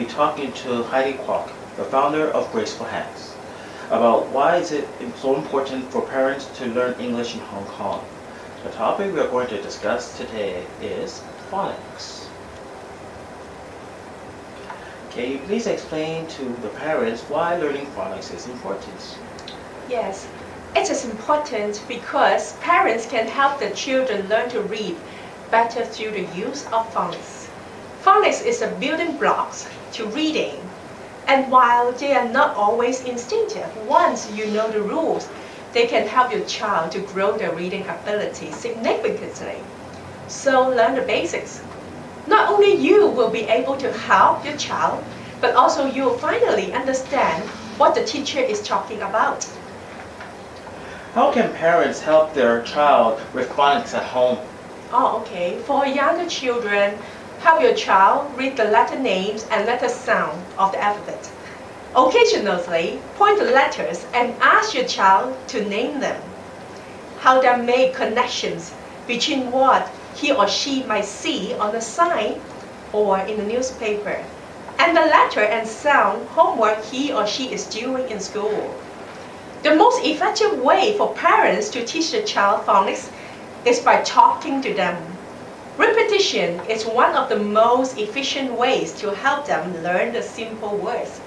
be talking to Heidi Kwok, the founder of Graceful Hands, about why is it so important for parents to learn English in Hong Kong. The topic we are going to discuss today is phonics. Can you please explain to the parents why learning phonics is important? Yes, it is important because parents can help the children learn to read better through the use of phonics. Phonics is a building blocks to reading, and while they are not always instinctive, once you know the rules, they can help your child to grow their reading ability significantly. So learn the basics. Not only you will be able to help your child, but also you will finally understand what the teacher is talking about. How can parents help their child with phonics at home? Oh, okay. For younger children, help your child read the letter names and letter sound of the alphabet. Occasionally, point the letters and ask your child to name them. Help them make connections between what he or she might see on the sign or in the newspaper, and the letter and sound homework he or she is doing in school. The most effective way for parents to teach the child phonics is by talking to them. Repetition is one of the most efficient ways to help them learn the simple words.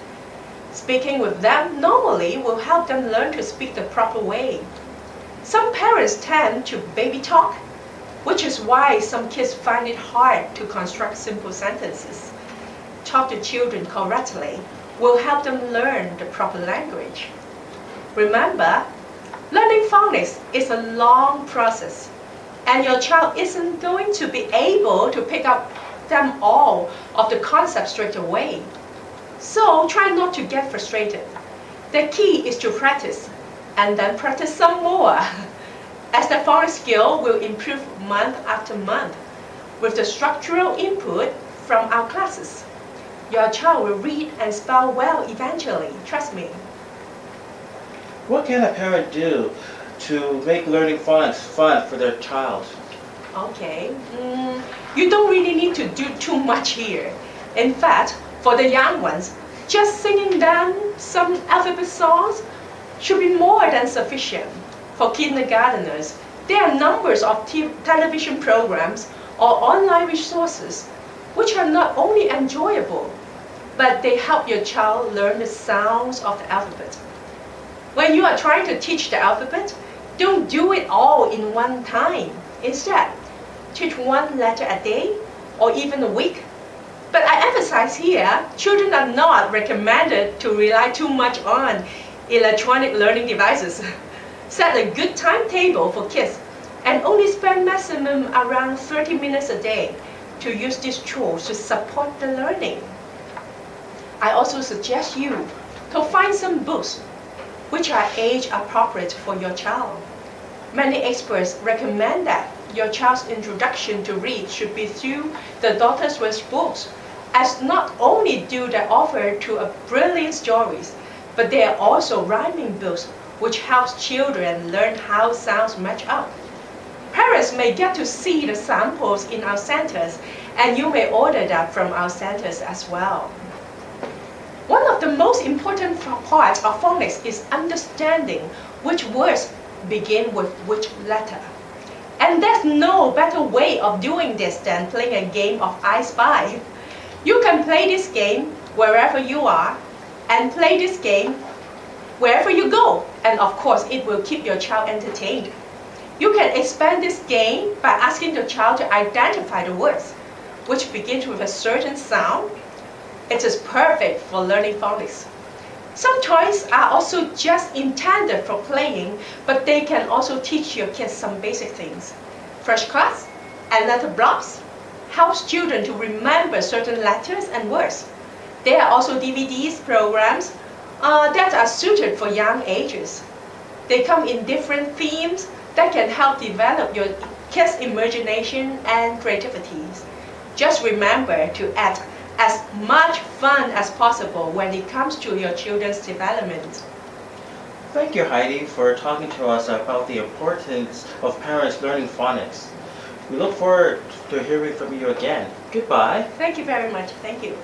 Speaking with them normally will help them learn to speak the proper way. Some parents tend to baby talk, which is why some kids find it hard to construct simple sentences. Talk to children correctly will help them learn the proper language. Remember, learning phonics is a long process, and your child isn't going to be able to pick up them all of the concepts straight away. So try not to get frustrated. The key is to practice, and then practice some more. As the phonics skill will improve month after month with the structural input from our classes. Your child will read and spell well eventually, trust me. What can a parent do to make learning phonics fun for their child? Okay, you don't really need to do too much here. In fact, for the young ones, just singing them some alphabet songs should be more than sufficient. For kindergarteners, there are numbers of television programs or online resources which are not only enjoyable, but they help your child learn the sounds of the alphabet. When you are trying to teach the alphabet, don't do it all in one time. Instead, teach one letter a day or even a week. But I emphasize here, children are not recommended to rely too much on electronic learning devices. Set a good timetable for kids and only spend maximum around 30 minutes a day to use these tools to support the learning. I also suggest you to find some books which are age appropriate for your child. Many experts recommend that your child's introduction to read should be through the Dr. Seuss books, as not only do they offer brilliant stories, but they are also rhyming books which helps children learn how sounds match up. Parents may get to see the samples in our centers, and you may order that from our centers as well. One of the most important parts of phonics is understanding which words begin with which letter. And there's no better way of doing this than playing a game of I Spy. You can play this game wherever you are, and play this game wherever you go, and of course it will keep your child entertained. You can expand this game by asking the child to identify the words, which begins with a certain sound. It is perfect for learning phonics. Some toys are also just intended for playing, but they can also teach your kids some basic things. Flashcards and letter blocks helps children to remember certain letters and words. There are also DVDs programs that are suited for young ages. They come in different themes that can help develop your kids' imagination and creativity. Just remember to add as much fun as possible when it comes to your children's development. Thank you, Heidi, for talking to us about the importance of parents learning phonics. We look forward to hearing from you again. Goodbye. Thank you very much. Thank you.